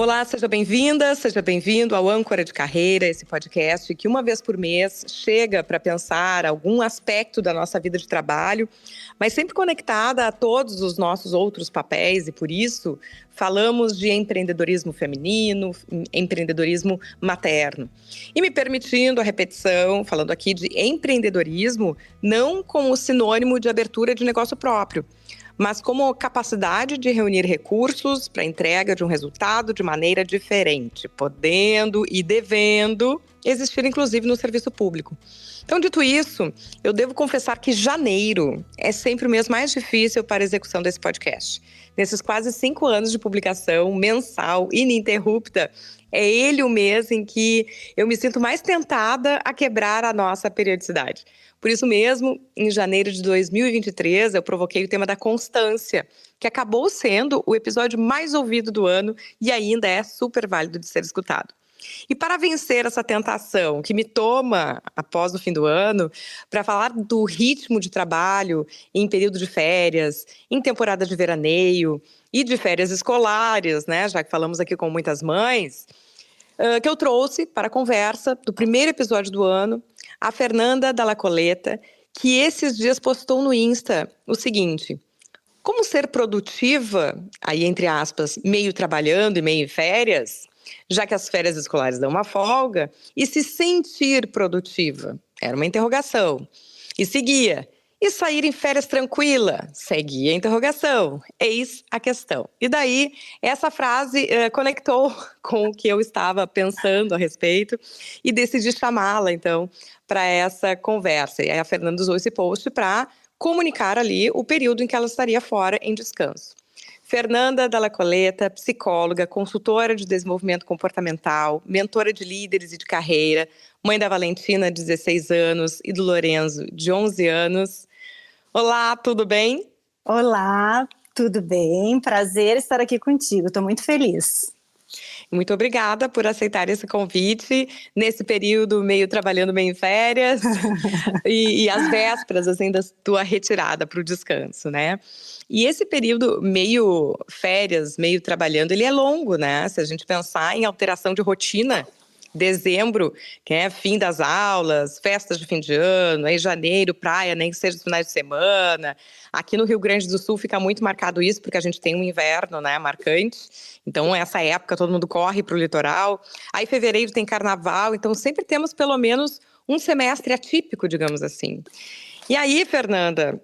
Olá, seja bem-vinda, seja bem-vindo ao Âncora de Carreira, esse podcast que uma vez por mês chega para pensar algum aspecto da nossa vida de trabalho, mas sempre conectada a todos os nossos outros papéis e por isso falamos de empreendedorismo feminino, empreendedorismo materno. E me permitindo a repetição, falando aqui de empreendedorismo, não como sinônimo de abertura de negócio próprio, mas como capacidade de reunir recursos para a entrega de um resultado de maneira diferente, podendo e devendo existir, inclusive, no serviço público. Então, dito isso, eu devo confessar que janeiro é sempre o mês mais difícil para a execução desse podcast. Nesses quase 5 anos de publicação mensal, ininterrupta, é ele o mês em que eu me sinto mais tentada a quebrar a nossa periodicidade. Por isso mesmo, em janeiro de 2023, eu provoquei o tema da constância, que acabou sendo o episódio mais ouvido do ano e ainda é super válido de ser escutado. E para vencer essa tentação que me toma após o fim do ano, para falar do ritmo de trabalho em período de férias, em temporada de veraneio e de férias escolares, né, já que falamos aqui com muitas mães, que eu trouxe para a conversa do primeiro episódio do ano, a Fernanda Dalla Coletta, que esses dias postou no Insta o seguinte: como ser produtiva, aí entre aspas, meio trabalhando e meio em férias, já que as férias escolares dão uma folga, e se sentir produtiva? Era uma interrogação. E seguia: e sair em férias tranquila? Seguia a interrogação. Eis a questão. E daí, essa frase conectou com o que eu estava pensando a respeito e decidi chamá-la, então, para essa conversa. E aí a Fernanda usou esse post para comunicar ali o período em que ela estaria fora em descanso. Fernanda Dalla Coletta, psicóloga, consultora de desenvolvimento comportamental, mentora de líderes e de carreira, mãe da Valentina, de 16 anos, e do Lorenzo, de 11 anos. Olá, tudo bem? Olá, tudo bem? Prazer estar aqui contigo, estou muito feliz. Muito obrigada por aceitar esse convite nesse período meio trabalhando, meio em férias e às vésperas assim, da tua retirada para o descanso, né? E esse período meio férias, meio trabalhando, ele é longo, né? Se a gente pensar em alteração de rotina, dezembro, que é fim das aulas, festas de fim de ano, aí janeiro, praia, nem que seja os finais de semana. Aqui no Rio Grande do Sul fica muito marcado isso, porque a gente tem um inverno, né, marcante. Então, essa época, todo mundo corre para o litoral. Aí, fevereiro tem carnaval, então sempre temos pelo menos um semestre atípico, digamos assim. E aí, Fernanda,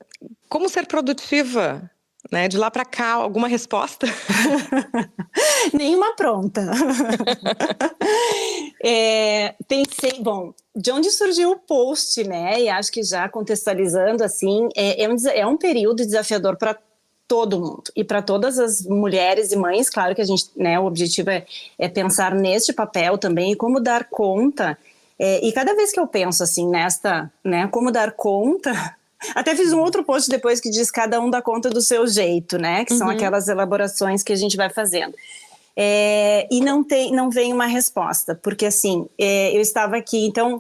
como ser produtiva? Né? De lá para cá, alguma resposta? Nenhuma pronta. Pensei, bom, de onde surgiu o post, né? E acho que já contextualizando assim, é um período desafiador para todo mundo e para todas as mulheres e mães. Claro que a gente, né? O objetivo é pensar neste papel também e como dar conta. E cada vez que eu penso assim nesta, né? Como dar conta. Até fiz um outro post depois que diz cada um dá conta do seu jeito, né? Que são aquelas elaborações que a gente vai fazendo. E não vem uma resposta, porque assim, eu estava aqui, então,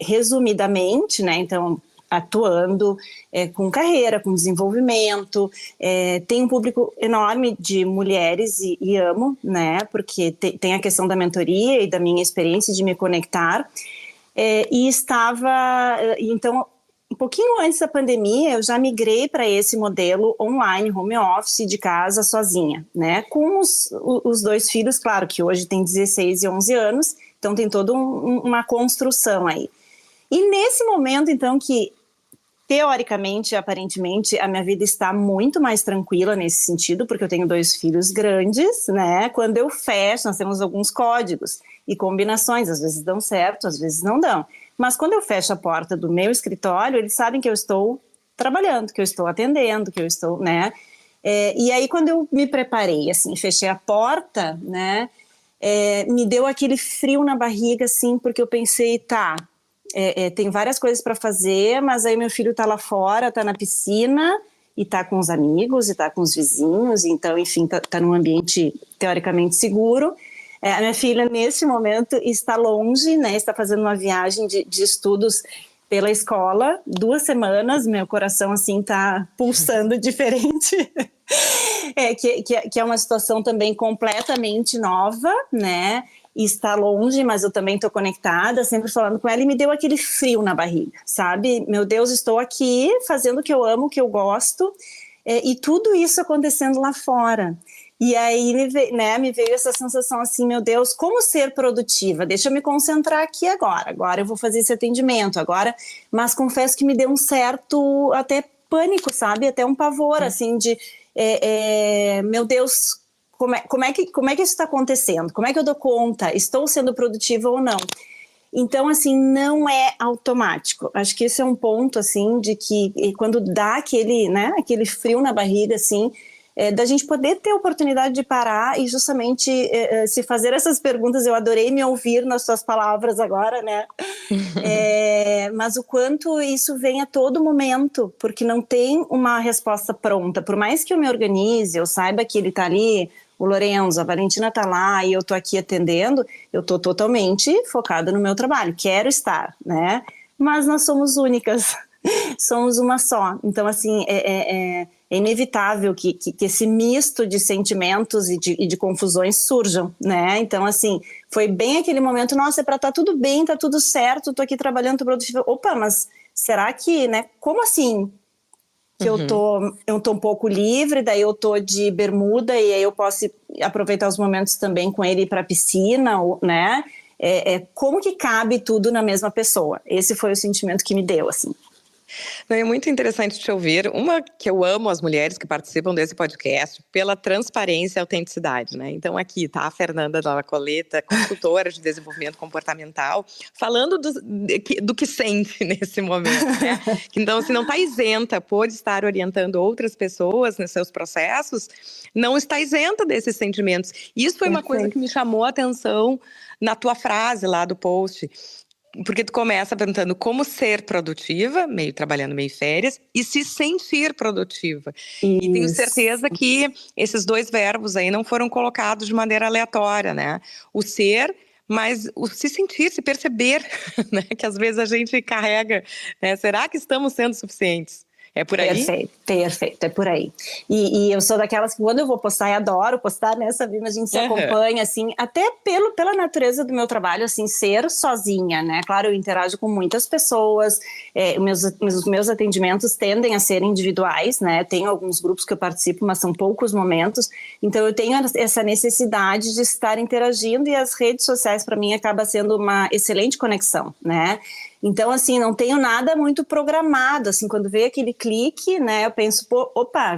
resumidamente, né? Então, atuando com carreira, com desenvolvimento, tem um público enorme de mulheres e amo, né? Porque tem a questão da mentoria e da minha experiência de me conectar. E estava, então, um pouquinho antes da pandemia, eu já migrei para esse modelo online, home office, de casa, sozinha, né? Com os 2 filhos, claro, que hoje tem 16 e 11 anos, então tem toda uma construção aí. E nesse momento, então, que teoricamente, aparentemente, a minha vida está muito mais tranquila nesse sentido, porque eu tenho 2 filhos grandes, né? Quando eu fecho, nós temos alguns códigos e combinações, às vezes dão certo, às vezes não dão. Mas quando eu fecho a porta do meu escritório, eles sabem que eu estou trabalhando, que eu estou atendendo, que eu estou, né? E aí, quando eu me preparei, assim, fechei a porta, né? Me deu aquele frio na barriga, assim, porque eu pensei, tá, tem várias coisas para fazer, mas aí meu filho tá lá fora, tá na piscina e tá com os amigos e tá com os vizinhos, então, enfim, tá num ambiente teoricamente seguro. A minha filha, nesse momento, está longe, né? Está fazendo uma viagem de estudos pela escola, 2 semanas, meu coração, assim, está pulsando diferente. que é uma situação também completamente nova, né? E está longe, mas eu também estou conectada, sempre falando com ela, e me deu aquele frio na barriga, sabe? Meu Deus, estou aqui fazendo o que eu amo, o que eu gosto, e tudo isso acontecendo lá fora. E aí me veio essa sensação assim, meu Deus, como ser produtiva? Deixa eu me concentrar aqui agora eu vou fazer esse atendimento agora, mas confesso que me deu um certo até pânico, sabe? Até um pavor, assim, de meu Deus, como é que isso está acontecendo? Como é que eu dou conta? Estou sendo produtiva ou não? Então, assim, não é automático. Acho que esse é um ponto, assim, de que quando dá aquele frio na barriga, assim, da gente poder ter a oportunidade de parar e justamente se fazer essas perguntas. Eu adorei me ouvir nas suas palavras agora, né? Mas o quanto isso vem a todo momento, porque não tem uma resposta pronta. Por mais que eu me organize, eu saiba que ele está ali, o Lorenzo, a Valentina está lá e eu estou aqui atendendo, eu estou totalmente focada no meu trabalho, quero estar, né? Mas nós somos únicas, somos uma só. Então, assim, é inevitável que esse misto de sentimentos e de confusões surjam, né? Então, assim, foi bem aquele momento, nossa, é para estar tudo bem, tá tudo certo, estou aqui trabalhando, tô produtiva. Opa, mas será que, né? Como assim? Que eu tô um pouco livre, daí eu tô de bermuda e aí eu posso aproveitar os momentos também com ele ir pra piscina, né? Como que cabe tudo na mesma pessoa? Esse foi o sentimento que me deu, assim. É muito interessante te ouvir. Uma que eu amo as mulheres que participam desse podcast pela transparência e autenticidade, né? Então aqui tá a Fernanda Dalla Coletta, consultora de desenvolvimento comportamental, falando do que sente nesse momento, né? Então, se não está isenta por estar orientando outras pessoas nos seus processos, não está isenta desses sentimentos. Isso foi uma coisa que me chamou a atenção na tua frase lá do post. Porque tu começa perguntando como ser produtiva, meio trabalhando, meio férias, e se sentir produtiva. Isso. E tenho certeza que esses dois verbos aí não foram colocados de maneira aleatória, né? O ser, mas o se sentir, se perceber, né? Que às vezes a gente carrega, né? Será que estamos sendo suficientes? É por aí? Perfeito, é por aí. E eu sou daquelas que quando eu vou postar, e adoro postar, né, Sabrina, a gente se acompanha, assim, até pela natureza do meu trabalho, assim, ser sozinha, né, claro, eu interajo com muitas pessoas, os meus atendimentos tendem a ser individuais, né, tenho alguns grupos que eu participo, mas são poucos momentos, então eu tenho essa necessidade de estar interagindo e as redes sociais para mim acaba sendo uma excelente conexão, né. Então, assim, não tenho nada muito programado, assim, quando veio aquele clique, né, eu penso,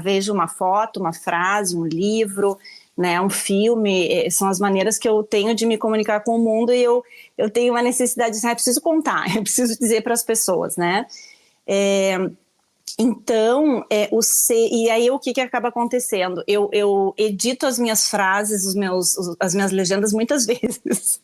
vejo uma foto, uma frase, um livro, né, um filme, são as maneiras que eu tenho de me comunicar com o mundo e eu tenho uma necessidade de, eu preciso contar, eu preciso dizer para as pessoas, né. Então, e aí o que acaba acontecendo? Eu edito as minhas frases, as minhas legendas muitas vezes.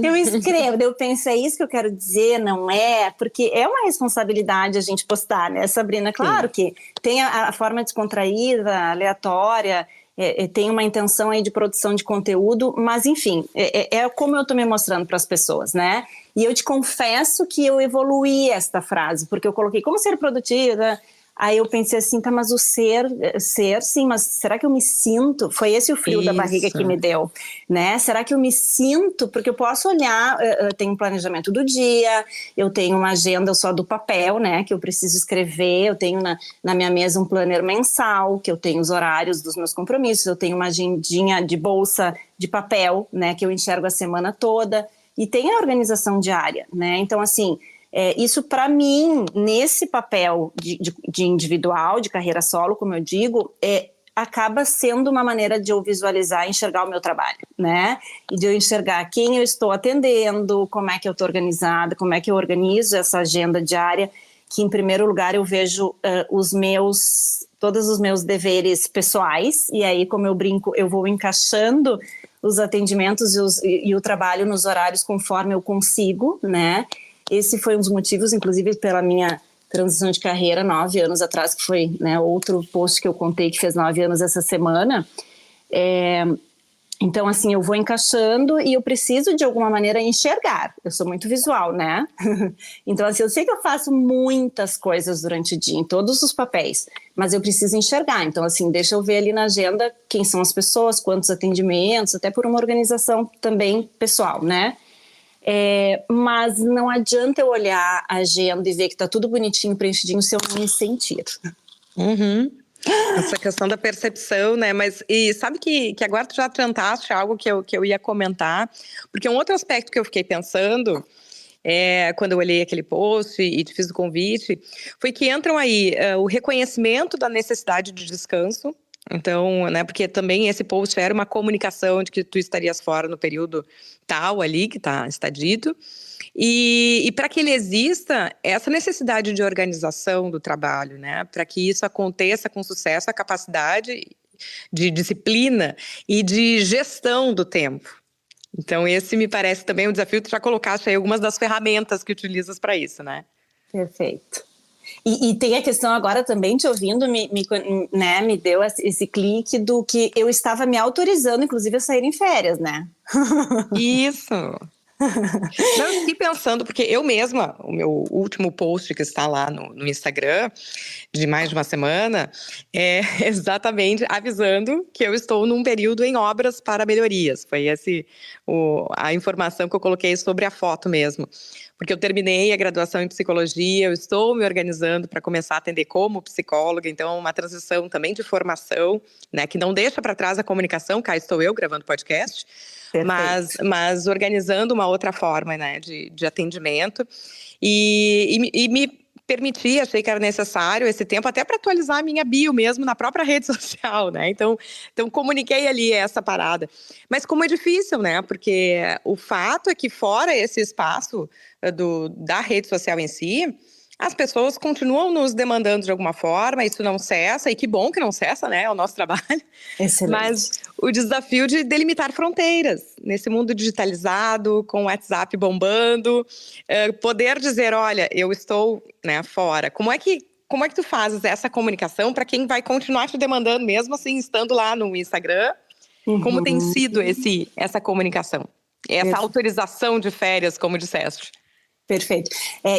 Eu escrevo, eu penso, é isso que eu quero dizer, não é? Porque é uma responsabilidade a gente postar, né, Sabrina? Claro que tem a forma descontraída, aleatória, tem uma intenção aí de produção de conteúdo, mas enfim, é como eu tô me mostrando para as pessoas, né? E eu te confesso que eu evoluí esta frase, porque eu coloquei como ser produtiva, aí eu pensei assim, tá, mas o ser sim, mas será que eu me sinto? Foi esse o frio da barriga que me deu, né? Será que eu me sinto? Porque eu posso olhar, eu tenho um planejamento do dia, eu tenho uma agenda só do papel, né, que eu preciso escrever, eu tenho na minha mesa um planner mensal, que eu tenho os horários dos meus compromissos, eu tenho uma agendinha de bolsa de papel, né, que eu enxergo a semana toda, e tem a organização diária, né? Então, assim, isso para mim, nesse papel de individual, de carreira solo, como eu digo, acaba sendo uma maneira de eu visualizar e enxergar o meu trabalho, né? E de eu enxergar quem eu estou atendendo, como é que eu estou organizada, como é que eu organizo essa agenda diária, que em primeiro lugar eu vejo todos os meus deveres pessoais, e aí, como eu brinco, eu vou encaixando os atendimentos e o trabalho nos horários conforme eu consigo, né? Esse foi um dos motivos, inclusive, pela minha transição de carreira 9 anos atrás, que foi, né, outro post que eu contei que fez 9 anos essa semana. Então, assim, eu vou encaixando e eu preciso, de alguma maneira, enxergar. Eu sou muito visual, né? Então, assim, eu sei que eu faço muitas coisas durante o dia, em todos os papéis, mas eu preciso enxergar. Então, assim, deixa eu ver ali na agenda quem são as pessoas, quantos atendimentos, até por uma organização também pessoal, né? Mas não adianta eu olhar a agenda e ver que tá tudo bonitinho, preenchidinho, se eu não me sentir. Uhum. Essa questão da percepção, né? Mas e sabe que agora tu já adiantaste algo que eu ia comentar, porque um outro aspecto que eu fiquei pensando quando eu olhei aquele post e te fiz o convite, foi que entram aí o reconhecimento da necessidade de descanso. Então, né, porque também esse post era uma comunicação de que tu estarias fora no período tal ali, que está dito. E para que ele exista, essa necessidade de organização do trabalho, né, para que isso aconteça com sucesso, a capacidade de disciplina e de gestão do tempo. Então, esse me parece também um desafio. Tu já colocaste aí algumas das ferramentas que utilizas para isso, né? Perfeito. E tem a questão agora também, te ouvindo, me deu esse clique do que eu estava me autorizando, inclusive, a sair em férias, né? Isso! Não, eu fiquei pensando, porque eu mesma, o meu último post que está lá no Instagram, de mais de uma semana, é exatamente avisando que eu estou num período em obras para melhorias. Foi a informação que eu coloquei sobre a foto mesmo. Porque eu terminei a graduação em psicologia, eu estou me organizando para começar a atender como psicóloga, então uma transição também de formação, né, que não deixa para trás a comunicação, cá estou eu gravando podcast, mas organizando uma outra forma, né, de atendimento e me permiti, achei que era necessário esse tempo até para atualizar a minha bio mesmo na própria rede social, né? Então comuniquei ali essa parada. Mas como é difícil, né? Porque o fato é que fora esse espaço da rede social em si, as pessoas continuam nos demandando de alguma forma, isso não cessa, e que bom que não cessa, né? É o nosso trabalho. Excelente. Mas o desafio de delimitar fronteiras nesse mundo digitalizado, com o WhatsApp bombando, poder dizer, olha, eu estou, né, fora. Como é que tu fazes essa comunicação para quem vai continuar te demandando, mesmo assim, estando lá no Instagram? Uhum. Como tem sido essa comunicação? Essa autorização de férias, como disseste? Perfeito.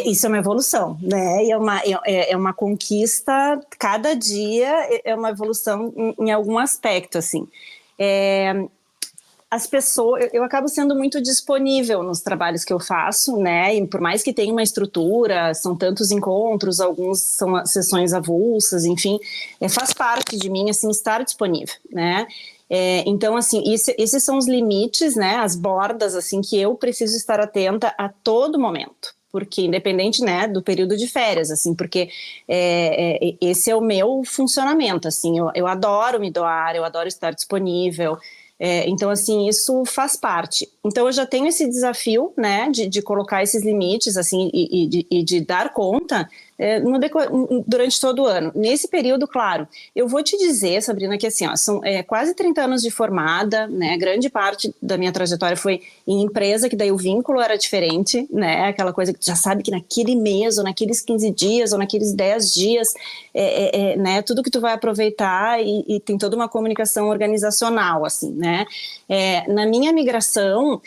Isso é uma evolução, né? É uma conquista, cada dia é uma evolução em algum aspecto, assim. As pessoas, eu acabo sendo muito disponível nos trabalhos que eu faço, né? E por mais que tenha uma estrutura, são tantos encontros, alguns são sessões avulsas, enfim, faz parte de mim, assim, estar disponível, né? Então, assim, esses são os limites, né, as bordas, assim, que eu preciso estar atenta a todo momento, porque independente, né, do período de férias, assim, porque esse é o meu funcionamento, assim, eu adoro me doar, eu adoro estar disponível, então, assim, isso faz parte. Então, eu já tenho esse desafio, né, de colocar esses limites, assim, e de dar conta durante todo o ano. Nesse período, claro, eu vou te dizer, Sabrina, que assim, ó, são quase 30 anos de formada, né, grande parte da minha trajetória foi em empresa, que daí o vínculo era diferente, né, aquela coisa que tu já sabe que naquele mês, ou naqueles 15 dias, ou naqueles 10 dias, né, tudo que tu vai aproveitar e tem toda uma comunicação organizacional, assim, né. Na minha migração,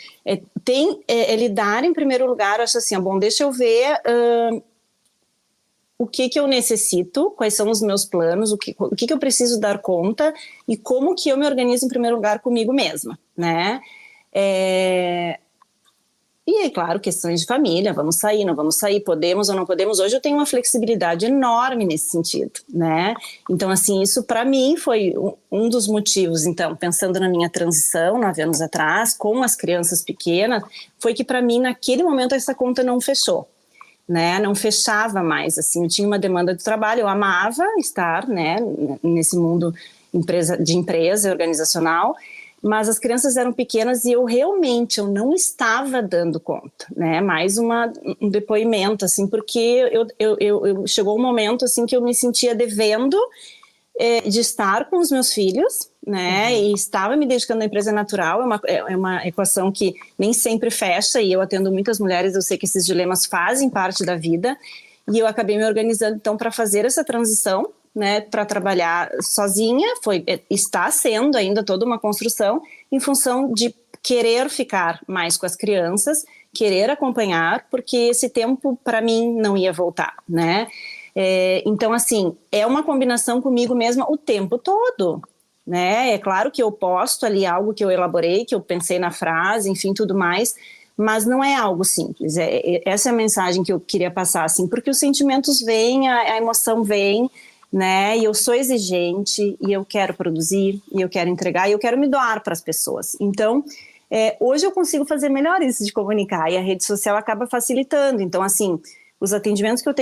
tem lidar em primeiro lugar, eu acho assim, bom, deixa eu ver o que eu necessito, quais são os meus planos, o que eu preciso dar conta e como que eu me organizo em primeiro lugar comigo mesma, né? E aí, claro, questões de família, vamos sair, não vamos sair, podemos ou não podemos. Hoje eu tenho uma flexibilidade enorme nesse sentido, né? Então, assim, isso para mim foi um dos motivos, então, pensando na minha transição 9 anos atrás, com as crianças pequenas, foi que para mim, naquele momento, essa conta não fechou. Né, não fechava mais, assim, eu tinha uma demanda de trabalho, eu amava estar, né, nesse mundo de empresa organizacional, mas as crianças eram pequenas e eu não estava dando conta, né, mais um depoimento, assim, porque eu chegou um momento, assim, que eu me sentia devendo de estar com os meus filhos, né, e estava me dedicando à empresa natural, é uma equação que nem sempre fecha, e eu atendo muitas mulheres, eu sei que esses dilemas fazem parte da vida, e eu acabei me organizando, então, para fazer essa transição, né, para trabalhar sozinha, está sendo ainda toda uma construção em função de querer ficar mais com as crianças, querer acompanhar, porque esse tempo para mim não ia voltar, né? Então, assim, é uma combinação comigo mesma o tempo todo, né? É claro que eu posto ali algo que eu elaborei, que eu pensei na frase, enfim, tudo mais, mas não é algo simples. Essa é a mensagem que eu queria passar, assim, porque os sentimentos vêm, a emoção vem, né? E eu sou exigente, e eu quero produzir, e eu quero entregar, e eu quero me doar para as pessoas. Então, hoje eu consigo fazer melhor isso de comunicar, e a rede social acaba facilitando. Então, assim, os atendimentos que eu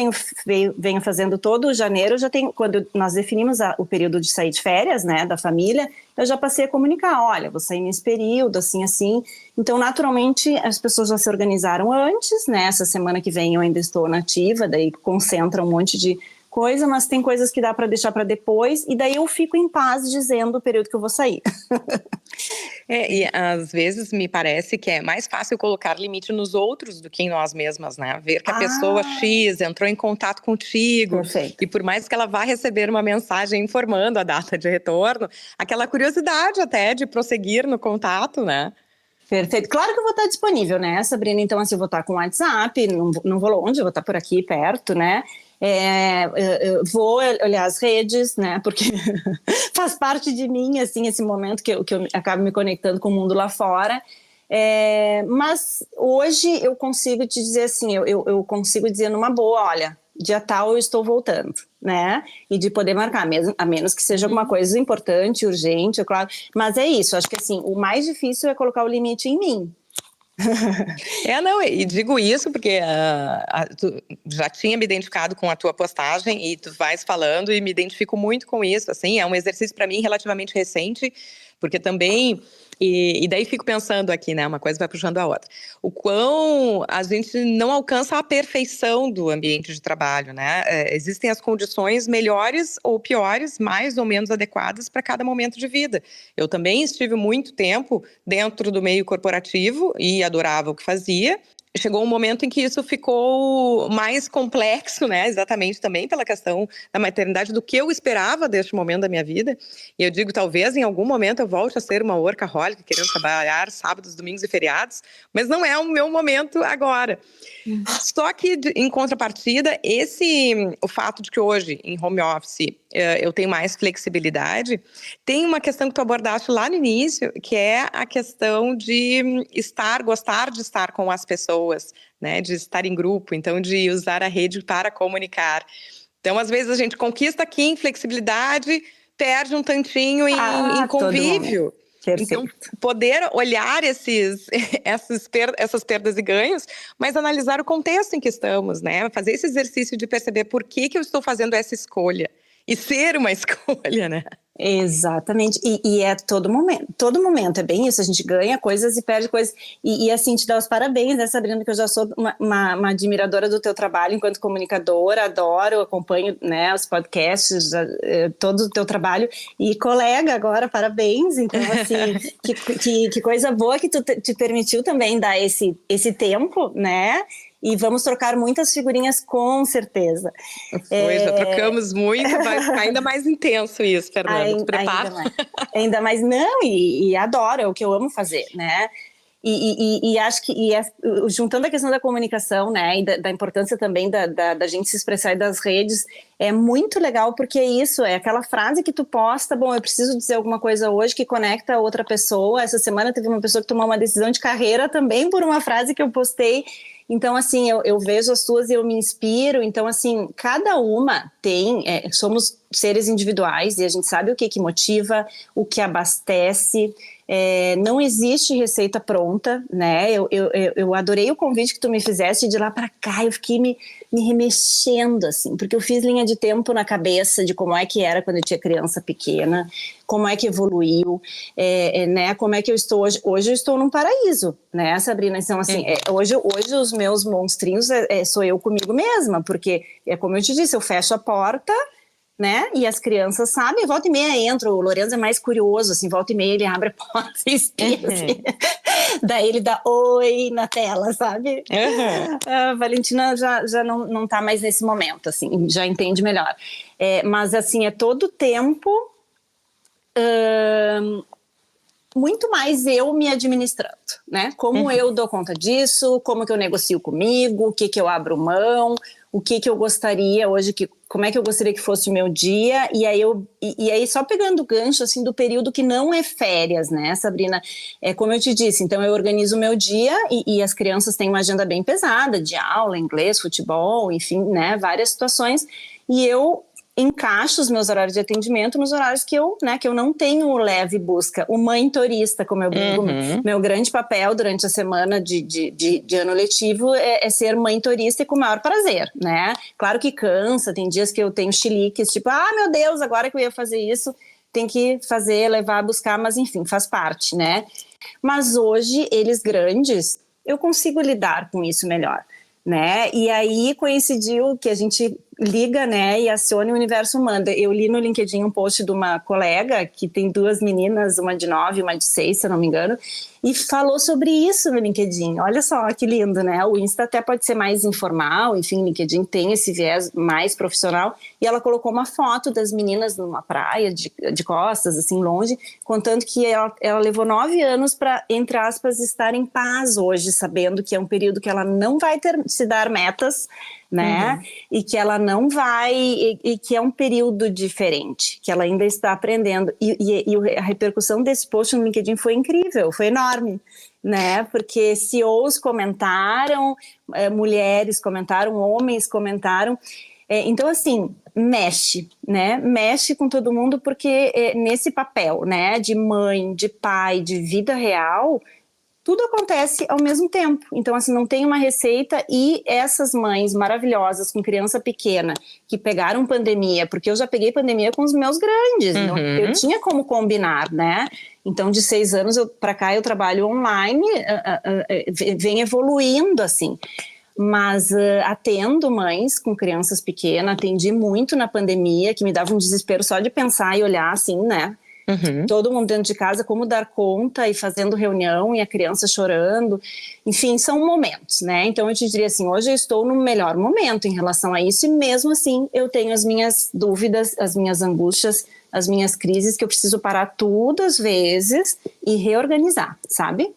venho fazendo todo janeiro, já tenho, quando nós definimos o período de sair de férias, né, da família, eu já passei a comunicar, olha, vou sair nesse período, assim, assim. Então, naturalmente, as pessoas já se organizaram antes, né, essa semana que vem eu ainda estou nativa, daí concentra um monte de coisa, mas tem coisas que dá para deixar para depois, e daí eu fico em paz dizendo o período que eu vou sair. E às vezes me parece que é mais fácil colocar limite nos outros do que em nós mesmas, né? Ver que a pessoa X entrou em contato contigo, perfeito. E por mais que ela vá receber uma mensagem informando a data de retorno, aquela curiosidade até de prosseguir no contato, né? Perfeito. Claro que eu vou estar disponível, né, Sabrina? Então, assim, eu vou estar com o WhatsApp, não vou longe, eu vou estar por aqui perto, né? Eu vou olhar as redes, né? Porque faz parte de mim, assim, esse momento que eu acabo me conectando com o mundo lá fora. Mas hoje eu consigo te dizer assim, eu consigo dizer numa boa, olha, dia tal eu estou voltando, né? E de poder marcar, mesmo, a menos que seja alguma coisa importante, urgente, é claro. Mas é isso, acho que assim, o mais difícil é colocar o limite em mim. Não, e digo isso porque tu já tinha me identificado com a tua postagem e tu vais falando e me identifico muito com isso, assim, é um exercício para mim relativamente recente, porque também, e daí fico pensando aqui, né, uma coisa vai puxando a outra, o quão a gente não alcança a perfeição do ambiente de trabalho, né, existem as condições melhores ou piores, mais ou menos adequadas para cada momento de vida. Eu também estive muito tempo dentro do meio corporativo e adorava o que fazia. Chegou um momento em que isso ficou mais complexo, né? Exatamente também pela questão da maternidade, do que eu esperava deste momento da minha vida. E eu digo, talvez em algum momento eu volte a ser uma workaholic, querendo trabalhar sábados, domingos e feriados, mas não é o meu momento agora. Só que, em contrapartida, o fato de que hoje, em home office, eu tenho mais flexibilidade, tem uma questão que tu abordaste lá no início, que é a questão de gostar de estar com as pessoas, né? De estar em grupo, então de usar a rede para comunicar. Então, às vezes, a gente conquista aqui em flexibilidade, perde um tantinho em convívio. Então, poder olhar essas perdas e ganhos, mas analisar o contexto em que estamos, né? Fazer esse exercício de perceber por que eu estou fazendo essa escolha. E ser uma escolha, né? Exatamente, e é todo momento, é bem isso, a gente ganha coisas e perde coisas, e assim, te dar os parabéns, né, Sabrina, porque eu já sou uma admiradora do teu trabalho enquanto comunicadora, adoro, acompanho, né, os podcasts, todo o teu trabalho, e colega agora, parabéns, então assim, que coisa boa que tu te permitiu também dar esse tempo, né, e vamos trocar muitas figurinhas, com certeza. Já trocamos muito, vai ficar ainda mais intenso isso, Fernanda. Prepara. Ainda mais, não, e adoro, é o que eu amo fazer, né? E acho que, juntando a questão da comunicação, né, e da importância também da gente se expressar das redes, é muito legal, porque é isso, é aquela frase que tu posta, bom, eu preciso dizer alguma coisa hoje que conecta a outra pessoa. Essa semana teve uma pessoa que tomou uma decisão de carreira também por uma frase que eu postei. Então, assim, eu vejo as tuas e eu me inspiro. Então, assim, cada uma somos seres individuais e a gente sabe o que motiva, o que abastece. Não existe receita pronta, né? Eu adorei o convite que tu me fizeste de lá para cá. Eu fiquei me remexendo, assim, porque eu fiz linha de tempo na cabeça de como é que era quando eu tinha criança pequena, como é que evoluiu, né? Como é que eu estou hoje. Hoje eu estou num paraíso, né, Sabrina? Então, assim, hoje os meus monstrinhos sou eu comigo mesma, porque, como eu te disse, eu fecho a porta né? E as crianças sabem, volta e meia entra, o Lorenzo é mais curioso, assim, volta e meia ele abre a porta e espia, assim. Daí ele dá oi na tela, sabe? A Valentina já não tá mais nesse momento, assim, já entende melhor. Mas, assim, é todo tempo muito mais eu me administrando, né? Como eu dou conta disso, como que eu negocio comigo, o que eu abro mão, o que eu gostaria hoje, como é que eu gostaria que fosse o meu dia, e aí só pegando o gancho, assim, do período que não é férias, né, Sabrina? Como eu te disse, então eu organizo o meu dia e as crianças têm uma agenda bem pesada, de aula, inglês, futebol, enfim, né, várias situações, e eu encaixo os meus horários de atendimento nos horários que eu não tenho o leve busca, o mãe turista, como eu brinco. Meu grande papel durante a semana de ano letivo é ser mãe turista e com o maior prazer, né? Claro que cansa, tem dias que eu tenho chiliques, tipo, meu Deus, agora que eu ia fazer isso, tem que fazer, levar, buscar, mas enfim, faz parte, né? Mas hoje, eles grandes, eu consigo lidar com isso melhor, né? E aí coincidiu que a gente liga, né, e aciona o universo manda. Eu li no LinkedIn um post de uma colega que tem 2 meninas, uma de 9 e uma de 6, se eu não me engano, e falou sobre isso no LinkedIn. Olha só que lindo, né? O Insta até pode ser mais informal, enfim, o LinkedIn tem esse viés mais profissional, e ela colocou uma foto das meninas numa praia de costas, assim, longe, contando que ela levou 9 anos para, entre aspas, estar em paz hoje, sabendo que é um período que ela não vai se dar metas, né? E que ela não vai, e que é um período diferente, que ela ainda está aprendendo. E a repercussão desse post no LinkedIn foi incrível, foi enorme, né? Porque CEOs comentaram, mulheres comentaram, homens comentaram. Então, assim, mexe, né? Mexe com todo mundo, porque nesse papel, né? De mãe, de pai, de vida real, tudo acontece ao mesmo tempo. Então, assim, não tem uma receita, e essas mães maravilhosas com criança pequena que pegaram pandemia, porque eu já peguei pandemia com os meus grandes, não, eu tinha como combinar, né? Então, de 6 anos para cá eu trabalho online, vem evoluindo, assim. Mas atendo mães com crianças pequenas, atendi muito na pandemia, que me dava um desespero só de pensar e olhar assim, né? Todo mundo dentro de casa, como dar conta, e fazendo reunião, e a criança chorando, enfim, são momentos, né? Então eu te diria assim, hoje eu estou no melhor momento em relação a isso, e mesmo assim eu tenho as minhas dúvidas, as minhas angústias, as minhas crises, que eu preciso parar tudo às vezes e reorganizar, sabe?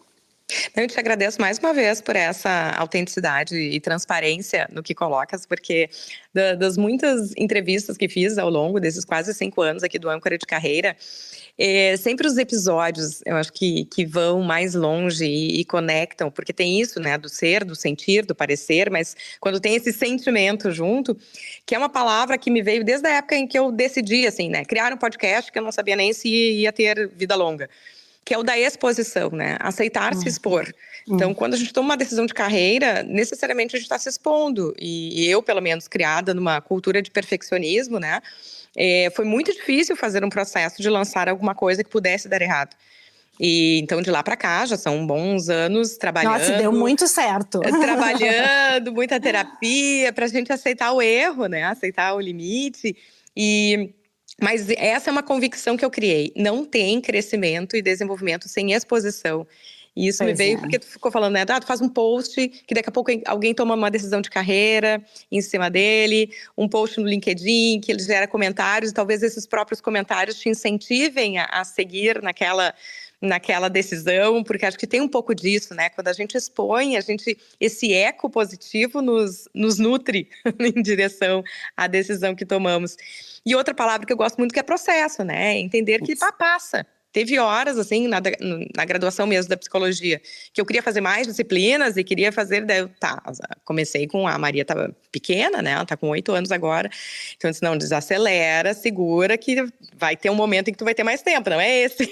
Eu te agradeço mais uma vez por essa autenticidade e transparência no que colocas, porque das muitas entrevistas que fiz ao longo desses quase 5 anos aqui do Âncora de Carreira, sempre os episódios, eu acho que vão mais longe e conectam, porque tem isso, né, do ser, do sentir, do parecer, mas quando tem esse sentimento junto, que é uma palavra que me veio desde a época em que eu decidi, assim, né, criar um podcast que eu não sabia nem se ia ter vida longa, que é o da exposição, né? Aceitar se expor. Então, quando a gente toma uma decisão de carreira, necessariamente a gente está se expondo. E eu, pelo menos, criada numa cultura de perfeccionismo, né? Foi muito difícil fazer um processo de lançar alguma coisa que pudesse dar errado. E então, de lá para cá, já são bons anos trabalhando. Nossa, deu muito certo. Trabalhando, muita terapia, para a gente aceitar o erro, né? Aceitar o limite. Mas essa é uma convicção que eu criei. Não tem crescimento e desenvolvimento sem exposição. E isso me veio porque tu ficou falando, né? Tu faz um post que daqui a pouco alguém toma uma decisão de carreira em cima dele, um post no LinkedIn que ele gera comentários, e talvez esses próprios comentários te incentivem a seguir naquela decisão, porque acho que tem um pouco disso, né? Quando a gente expõe, esse eco positivo nos nutre em direção à decisão que tomamos. E outra palavra que eu gosto muito, que é processo, né? Entender que passa. Teve horas, assim, na graduação mesmo da psicologia, que eu queria fazer mais disciplinas e queria fazer... Daí comecei com a Maria, estava pequena, né? Ela está com 8 anos agora. Então, eu disse, não, desacelera, segura, que vai ter um momento em que tu vai ter mais tempo, não é esse?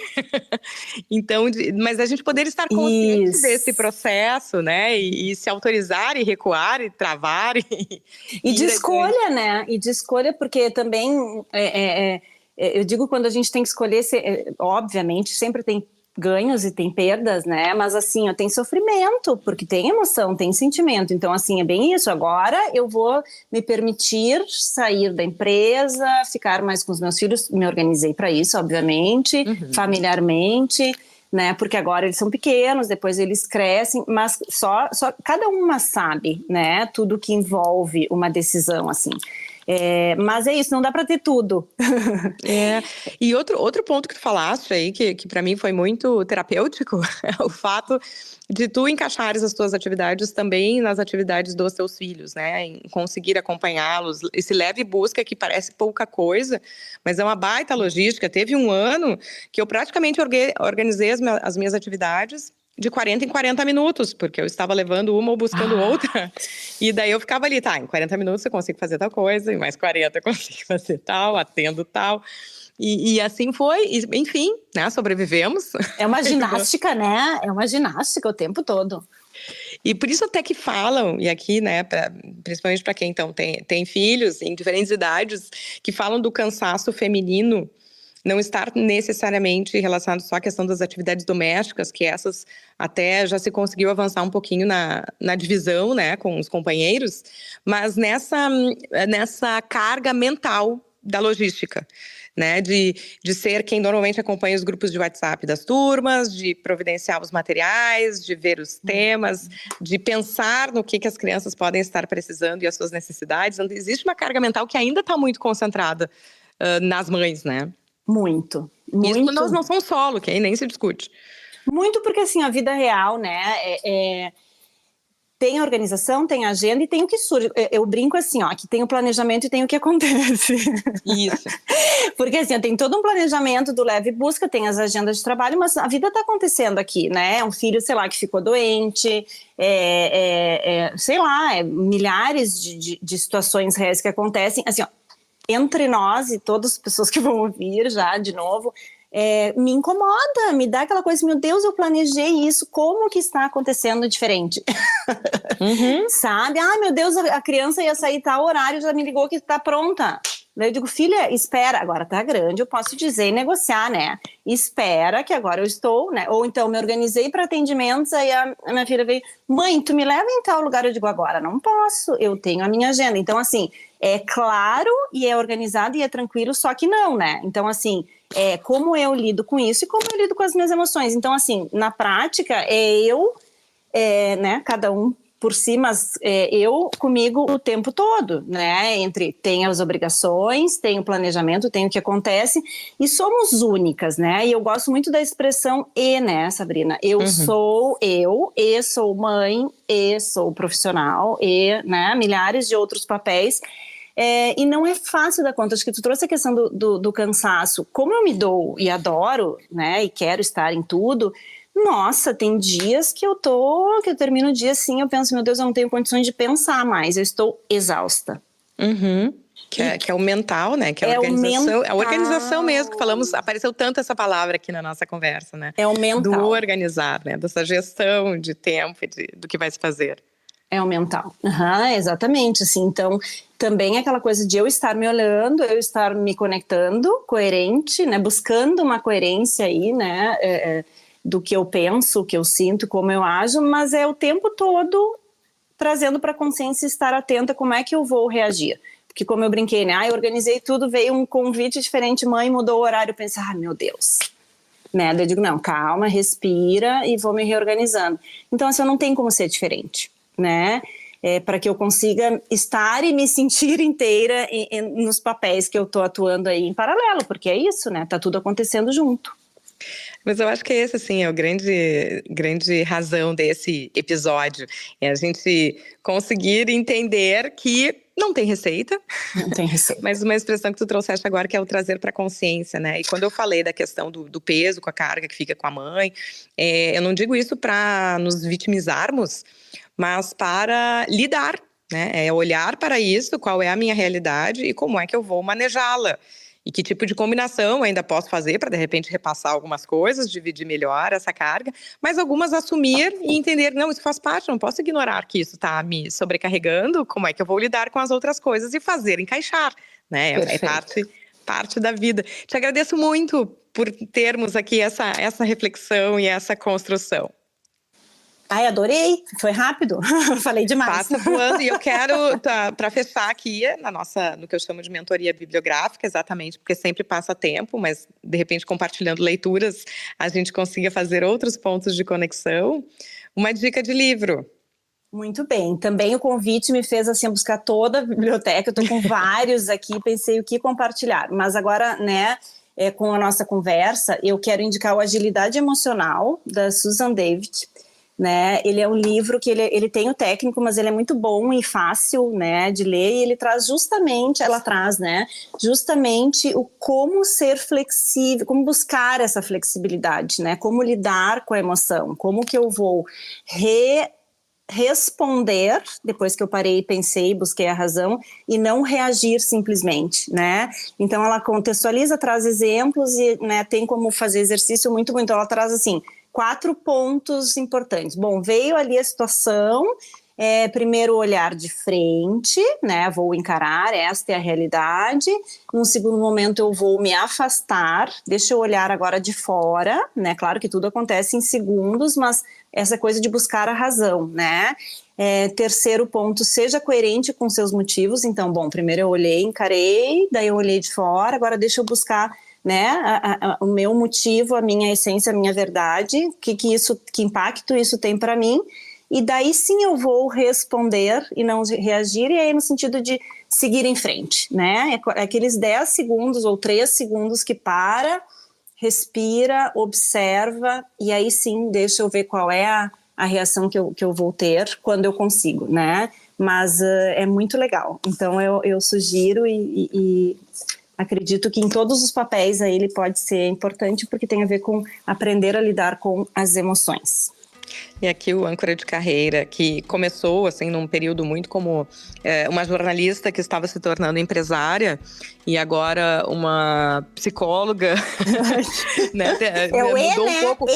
Então, mas a gente poder estar consciente desse processo, né? E se autorizar, e recuar, e travar. E de escolha, né? E de escolha, porque também... eu digo, quando a gente tem que escolher, obviamente, sempre tem ganhos e tem perdas, né? Mas assim, tem sofrimento, porque tem emoção, tem sentimento. Então, assim, é bem isso. Agora eu vou me permitir sair da empresa, ficar mais com os meus filhos. Me organizei para isso, obviamente, familiarmente, né? Porque agora eles são pequenos, depois eles crescem, mas só cada uma sabe, né? Tudo que envolve uma decisão, assim. Mas é isso, não dá para ter tudo. E outro ponto que tu falaste aí, que para mim foi muito terapêutico, é o fato de tu encaixares as tuas atividades também nas atividades dos teus filhos, né? Em conseguir acompanhá-los, esse leve e busca que parece pouca coisa, mas é uma baita logística. Teve um ano que eu praticamente organizei as minhas atividades de 40 em 40 minutos, porque eu estava levando uma ou buscando outra, e daí eu ficava ali, em 40 minutos eu consigo fazer tal coisa, em mais 40 eu consigo fazer tal, atendo tal, e assim foi, enfim, né, sobrevivemos. É uma ginástica, né, é uma ginástica o tempo todo. E por isso até que falam, e aqui, né, principalmente para quem então tem filhos em diferentes idades, que falam do cansaço feminino, não estar necessariamente relacionado só à questão das atividades domésticas, que essas até já se conseguiu avançar um pouquinho na divisão, né, com os companheiros, mas nessa carga mental da logística, né, de ser quem normalmente acompanha os grupos de WhatsApp das turmas, de providenciar os materiais, de ver os temas, de pensar no que as crianças podem estar precisando e as suas necessidades. Então, existe uma carga mental que ainda está muito concentrada nas mães, né? Muito. Isso quando nós não somos solo, que aí nem se discute. Muito porque, assim, a vida real, né, tem a organização, tem a agenda e tem o que surge. Eu brinco assim, que tem o planejamento e tem o que acontece. Isso. Porque, assim, tem todo um planejamento do leve busca, tem as agendas de trabalho, mas a vida está acontecendo aqui, né? Um filho, sei lá, que ficou doente, sei lá, milhares de situações reais que acontecem, assim, entre nós e todas as pessoas que vão ouvir já de novo, me incomoda, me dá aquela coisa, meu Deus, eu planejei isso, como que está acontecendo diferente? Sabe? Meu Deus, a criança ia sair tal horário, já me ligou que está pronta. Daí eu digo, filha, espera, agora tá grande, eu posso dizer e negociar, né? Espera que agora eu estou, né? Ou então me organizei para atendimentos, aí a minha filha veio, mãe, tu me leva em tal lugar? Eu digo, agora não posso, eu tenho a minha agenda. Então, assim, é claro e é organizado e é tranquilo, só que não, né? Então, assim, como eu lido com isso e como eu lido com as minhas emoções. Então, assim, na prática, né, cada um por si, mas eu comigo o tempo todo, né, tem as obrigações, tem o planejamento, tem o que acontece, e somos únicas, né, e eu gosto muito da expressão né, Sabrina, eu sou mãe, sou profissional, né, milhares de outros papéis, e não é fácil dar conta. Acho que tu trouxe a questão do cansaço, como eu me dou e adoro, né, e quero estar em tudo. Nossa, tem dias que eu termino o dia assim, eu penso, meu Deus, eu não tenho condições de pensar mais, eu estou exausta. Que é o mental, né? Que é a organização. É a organização mesmo, que falamos, apareceu tanto essa palavra aqui na nossa conversa, né? É o mental. Do organizar, né? Dessa gestão de tempo e do que vai se fazer. É o mental. Exatamente, assim, então também aquela coisa de eu estar me olhando, eu estar me conectando, coerente, né? Buscando uma coerência aí, né? Do que eu penso, o que eu sinto, como eu ajo, mas é o tempo todo trazendo para a consciência estar atenta como é que eu vou reagir. Porque como eu brinquei, né? Eu organizei tudo, veio um convite diferente, mãe mudou o horário, eu pensei, meu Deus. Né? Eu digo, não, calma, respira e vou me reorganizando. Então, assim, eu não tenho como ser diferente, né? Para que eu consiga estar e me sentir inteira nos papéis que eu estou atuando aí em paralelo, porque é isso, né? Tá tudo acontecendo junto. Mas eu acho que esse, assim, é a grande razão desse episódio. É a gente conseguir entender que não tem receita. Não tem receita. Mas uma expressão que tu trouxeste agora, que é o trazer para a consciência, né? E quando eu falei da questão do peso com a carga que fica com a mãe, eu não digo isso para nos vitimizarmos, mas para lidar, né? É olhar para isso, qual é a minha realidade e como é que eu vou manejá-la. E que tipo de combinação ainda posso fazer para, de repente, repassar algumas coisas, dividir melhor essa carga, mas algumas assumir e entender, não, isso faz parte, não posso ignorar que isso está me sobrecarregando, como é que eu vou lidar com as outras coisas e fazer encaixar, né? É parte da vida. Te agradeço muito por termos aqui essa reflexão e essa construção. Ai, adorei, foi rápido, falei demais. Passa voando, e eu quero, para fechar aqui, no que eu chamo de mentoria bibliográfica, exatamente, porque sempre passa tempo, mas de repente compartilhando leituras, a gente consiga fazer outros pontos de conexão. Uma dica de livro. Muito bem, também o convite me fez assim buscar toda a biblioteca, eu estou com vários aqui, pensei o que compartilhar, mas agora, né, com a nossa conversa, eu quero indicar o Agilidade Emocional, da Susan David, né? Ele é um livro que ele tem o técnico, mas ele é muito bom e fácil, né, de ler, e ele traz justamente o como ser flexível, como buscar essa flexibilidade, né, como lidar com a emoção, como que eu vou responder, depois que eu parei, pensei, busquei a razão, e não reagir simplesmente, né? Então ela contextualiza, traz exemplos e, né, tem como fazer exercício muito, ela traz assim, 4 pontos importantes. Bom, veio ali a situação, primeiro olhar de frente, né, vou encarar, esta é a realidade. Num segundo momento eu vou me afastar, deixa eu olhar agora de fora, né, claro que tudo acontece em segundos, mas essa coisa de buscar a razão, né. Terceiro ponto, seja coerente com seus motivos. Então, bom, primeiro eu olhei, encarei, daí eu olhei de fora, agora deixa eu buscar, né, o meu motivo, a minha essência, a minha verdade, que impacto isso tem para mim, e daí sim eu vou responder e não reagir, e aí no sentido de seguir em frente, né, aqueles 10 segundos ou 3 segundos que respira, observa, e aí sim deixa eu ver qual é a reação que eu vou ter quando eu consigo, né, mas é muito legal, então eu sugiro e acredito que em todos os papéis aí ele pode ser importante, porque tem a ver com aprender a lidar com as emoções. E aqui o Âncora de Carreira, que começou assim num período muito como uma jornalista que estava se tornando empresária, e agora uma psicóloga, né? Mudou um pouco.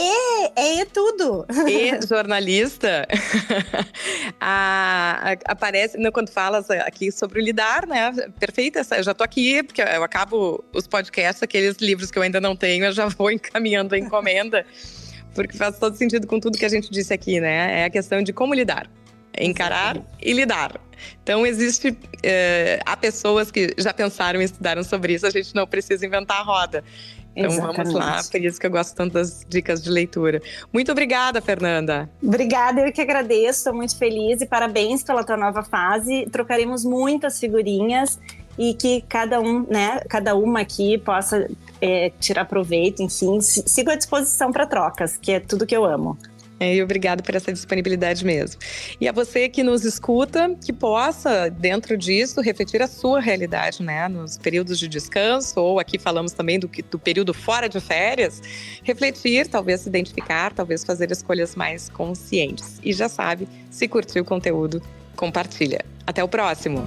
Tudo. E jornalista. Aparece, quando falas aqui sobre o lidar, né? Perfeita, eu já tô aqui, porque eu acabo os podcasts, aqueles livros que eu ainda não tenho, eu já vou encaminhando a encomenda. Porque faz todo sentido com tudo que a gente disse aqui, né? É a questão de como lidar, encarar e lidar. Então, há pessoas que já pensaram e estudaram sobre isso, a gente não precisa inventar a roda. Então, Vamos lá, por isso que eu gosto tanto das dicas de leitura. Muito obrigada, Fernanda. Obrigada, eu que agradeço, estou muito feliz e parabéns pela tua nova fase. Trocaremos muitas figurinhas e que cada uma aqui possa tirar proveito, enfim, sigo à disposição para trocas, que é tudo que eu amo. E obrigado por essa disponibilidade mesmo. E a você que nos escuta, que possa, dentro disso, refletir a sua realidade, né? Nos períodos de descanso, ou aqui falamos também do período fora de férias, refletir, talvez se identificar, talvez fazer escolhas mais conscientes. E já sabe, se curtiu o conteúdo, compartilha. Até o próximo!